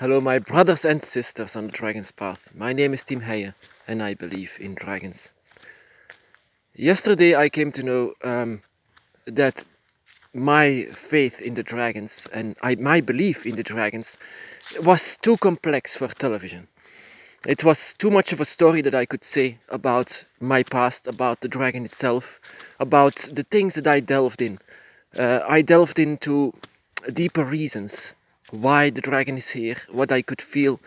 Hello, my brothers and sisters on the Dragon's Path. My name is Tim Heije, and I believe in dragons. Yesterday, I came to know that my faith in the dragons and my belief in the dragons was too complex for television. It was too much of a story that I could say about my past, about the dragon itself, about the things that I delved in. I delved into deeper reasons why the dragon is here, what I could feel.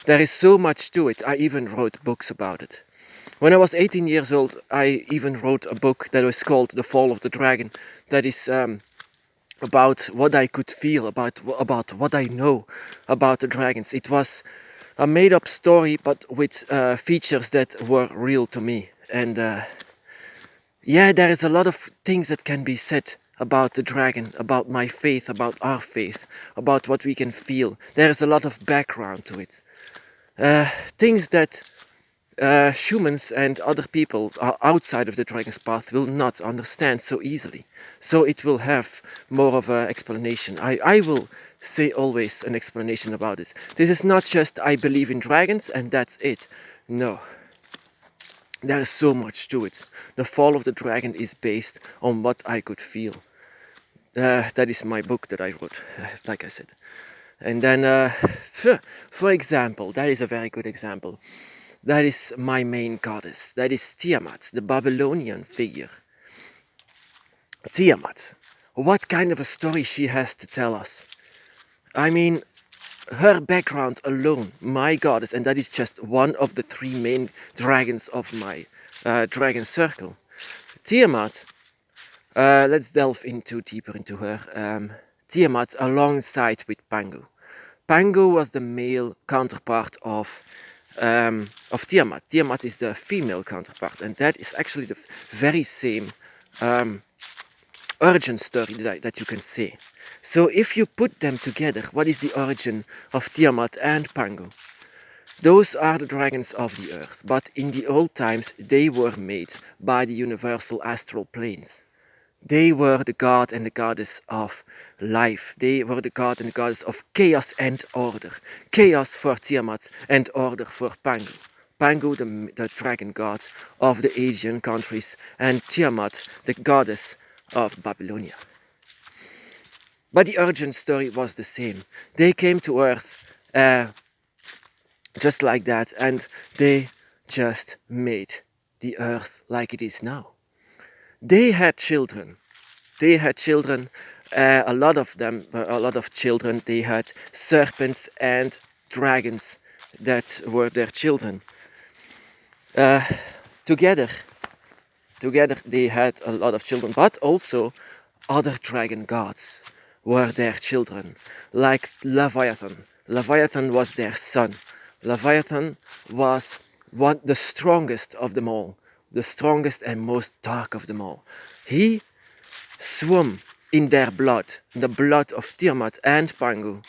There is so much to it. I even wrote books about it. When I was 18 years old, I even wrote a book that was called The Fall of the Dragon, that is about what I could feel, about what I know about the dragons. It was a made-up story, but with features that were real to me. And yeah, there is a lot of things that can be said about the dragon, about my faith, about our faith, about what we can feel. There is a lot of background to it. Things that humans and other people outside of the dragon's path will not understand so easily. So it will have more of an explanation. I will say always an explanation about it. This is not just I believe in dragons and that's it. No. There is so much to it. The Fall of the Dragon is based on what I could feel. That is my book that I wrote, like I said. And then, for example, that is a very good example. That is my main goddess. That is Tiamat, the Babylonian figure. Tiamat. What kind of a story she has to tell us? I mean, her background alone, my goddess, and that is just one of the three main dragons of my dragon circle. Tiamat, let's delve deeper into her. Tiamat alongside with Pangu. Pangu was the male counterpart of Tiamat. Tiamat is the female counterpart, and that is actually the very same origin story that you can see. So if you put them together, what is the origin of Tiamat and Pangu? Those are the dragons of the earth, but in the old times they were made by the universal astral planes. They were the god and the goddess of life. They were the god and the goddess of chaos and order. Chaos for Tiamat and order for Pangu. Pangu, the dragon god of the Asian countries, and Tiamat, the goddess of Babylonia. But the origin story was the same. They came to Earth just like that, and they just made the Earth like it is now. They had children. A lot of them, a lot of children. They had serpents and dragons that were their children. Together they had a lot of children, but also other dragon gods were their children, like Leviathan. Leviathan was their son. Leviathan was the strongest of them all, the strongest and most dark of them all. He swam in their blood, the blood of Tiamat and Pangu.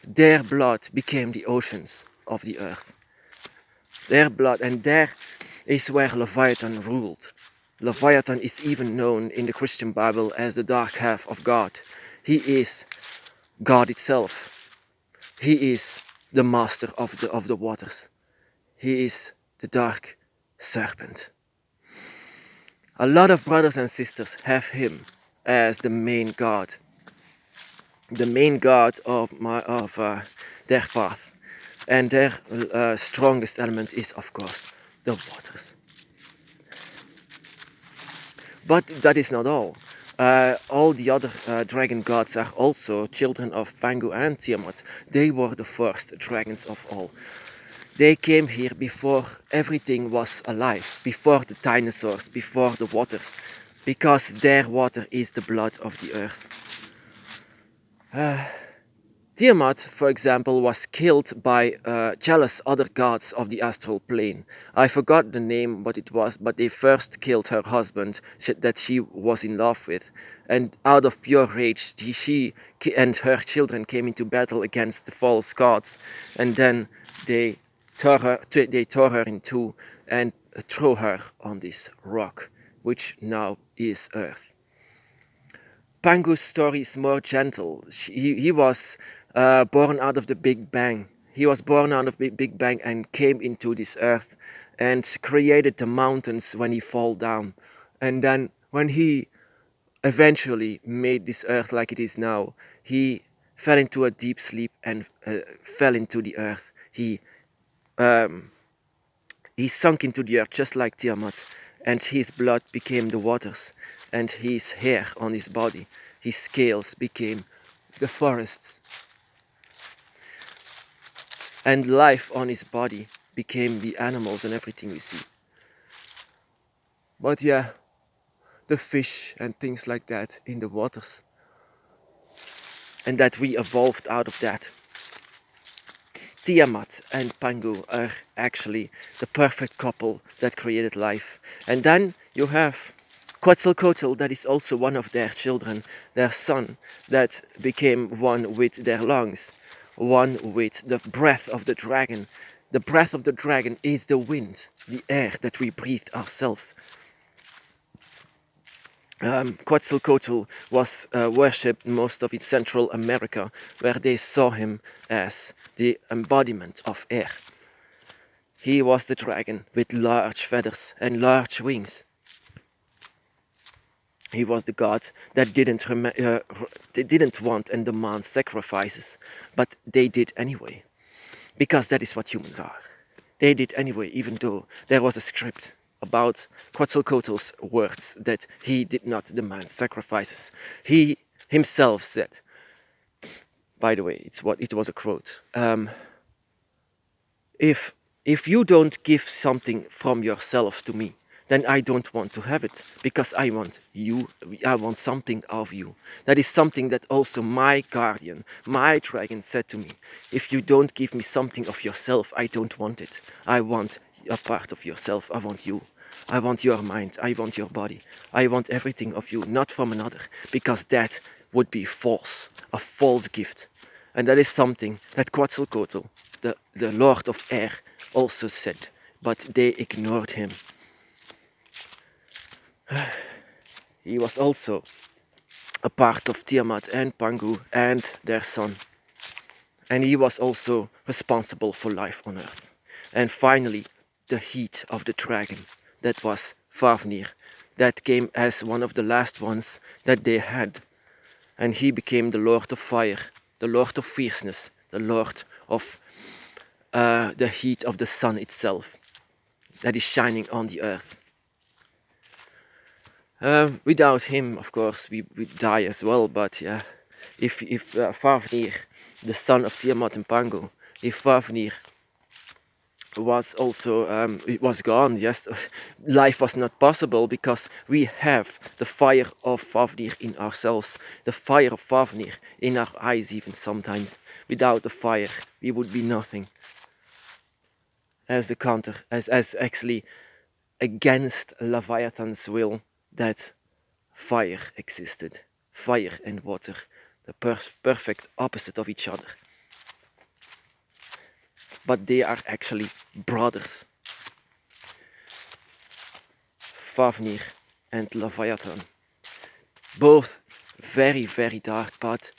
Their blood became the oceans of the earth. Their blood, and there is where Leviathan ruled. Leviathan is even known in the Christian Bible as the dark half of God. He is God itself. He is the master of the waters. He is the dark serpent. A lot of brothers and sisters have him as the main god of their path, and their strongest element is, of course, the waters. But that is not all. All the other dragon gods are also children of Pangu and Tiamat. They were the first dragons of all. They came here before everything was alive, before the dinosaurs, before the waters, because their water is the blood of the earth. Tiamat, for example, was killed by jealous other gods of the astral plane. I forgot the name what it was, but they first killed her husband that she was in love with, and out of pure rage she and her children came into battle against the false gods, and then they tore her in two and threw her on this rock, which now is Earth. Pangu's story is more gentle. He was born out of the Big Bang. he was born out of Big Bang and came into this earth and created the mountains when he fall down. And then when he eventually made this earth like it is now, he fell into a deep sleep and fell into the earth. Um, he sunk into the earth just like Tiamat, and his blood became the waters, and his hair on his body, his scales became the forests, and life on his body became the animals and everything we see. But yeah, the fish and things like that in the waters, and that we evolved out of that. Tiamat and Pangu are actually the perfect couple that created life. And then you have Quetzalcoatl, that is also one of their children, their son, that became one with their lungs, one with the breath of the dragon. The breath of the dragon is the wind, the air that we breathe ourselves. Quetzalcoatl was worshipped most of in Central America, where they saw him as the embodiment of air. He was the dragon with large feathers and large wings. He was the god that they didn't want and demand sacrifices, but they did anyway, because that is what humans are. They did anyway, even though there was a script about Quetzalcoatl's words that he did not demand sacrifices. He himself said, by the way, it was a quote. If you don't give something from yourself to me, then I don't want to have it, because I want you. I want something of you. That is something that also my guardian, my dragon, said to me. If you don't give me something of yourself, I don't want it. I want a part of yourself. I want you. I want your mind. I want your body. I want everything of you, not from another, because that would be false, a false gift. And that is something that Quetzalcoatl, the Lord of Air, also said, but they ignored him. He was also a part of Tiamat and Pangu and their son. And he was also responsible for life on Earth. And finally, the heat of the dragon, that was Fafnir, that came as one of the last ones that they had. And he became the Lord of Fire, the Lord of Fierceness, the Lord of the heat of the sun itself, that is shining on the earth. Without him, of course, we would die as well. But yeah, if Fafnir, the son of Tiamat and Pangu, if Fafnir was also it was gone, yes, life was not possible, because we have the fire of Fafnir in ourselves, the fire of Fafnir in our eyes even sometimes. Without the fire, we would be nothing. As the counter, as actually against Leviathan's will, that fire existed. Fire and water, the perfect opposite of each other. But they are actually brothers. Fafnir and Leviathan. Both very, very dark, but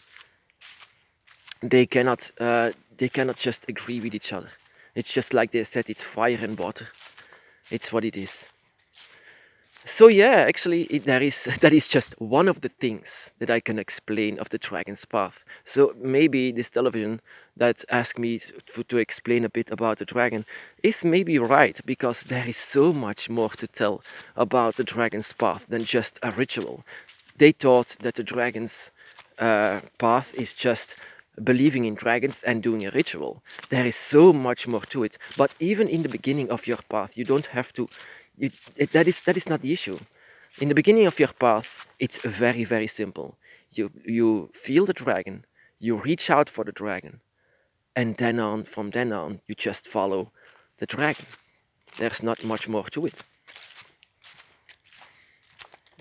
they cannot just agree with each other. It's just like they said, it's fire and water. It's what it is. So yeah, actually, that is just one of the things that I can explain of the dragon's path. So maybe this television that asked me to explain a bit about the dragon is maybe right, because there is so much more to tell about the dragon's path than just a ritual. They thought that the dragon's path is just believing in dragons and doing a ritual. There is so much more to it. But even in the beginning of your path, you don't have to. That is not the issue. In the beginning of your path, it's very, very simple. You feel the dragon, you reach out for the dragon, and from then on, you just follow the dragon. There's not much more to it.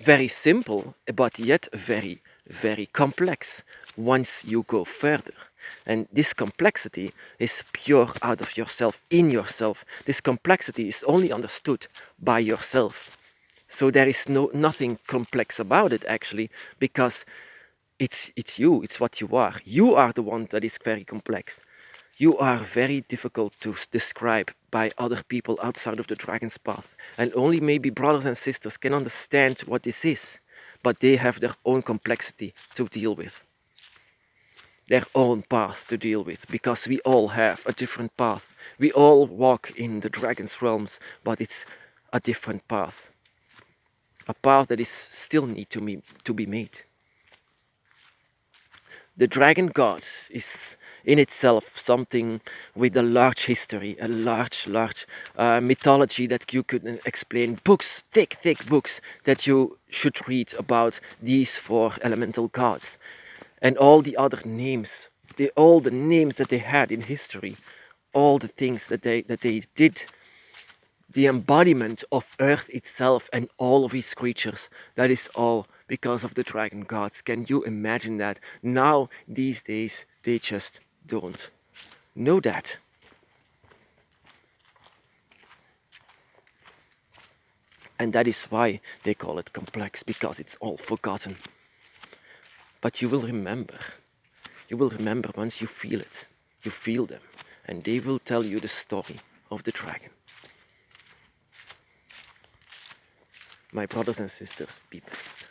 Very simple, but yet very, very complex once you go further. And this complexity is pure out of yourself, in yourself. This complexity is only understood by yourself. So there is nothing complex about it, actually, because it's you, it's what you are. You are the one that is very complex. You are very difficult to describe by other people outside of the dragon's path, and only maybe brothers and sisters can understand what this is, but they have their own complexity to deal with, their own path to deal with, because we all have a different path. We all walk in the dragon's realms, but it's a different path, a path that is still need to be made. The dragon god is in itself something with a large history, a large mythology that you could explain. Books, thick books that you should read about these four elemental gods, and all the other names, all the names that they had in history, all the things that they did, the embodiment of Earth itself and all of its creatures. That is all because of the dragon gods. Can you imagine that? Now, these days, they just don't know that. And that is why they call it complex, because it's all forgotten. But you will remember. You will remember once you feel it. You feel them. And they will tell you the story of the dragon. My brothers and sisters, be blessed.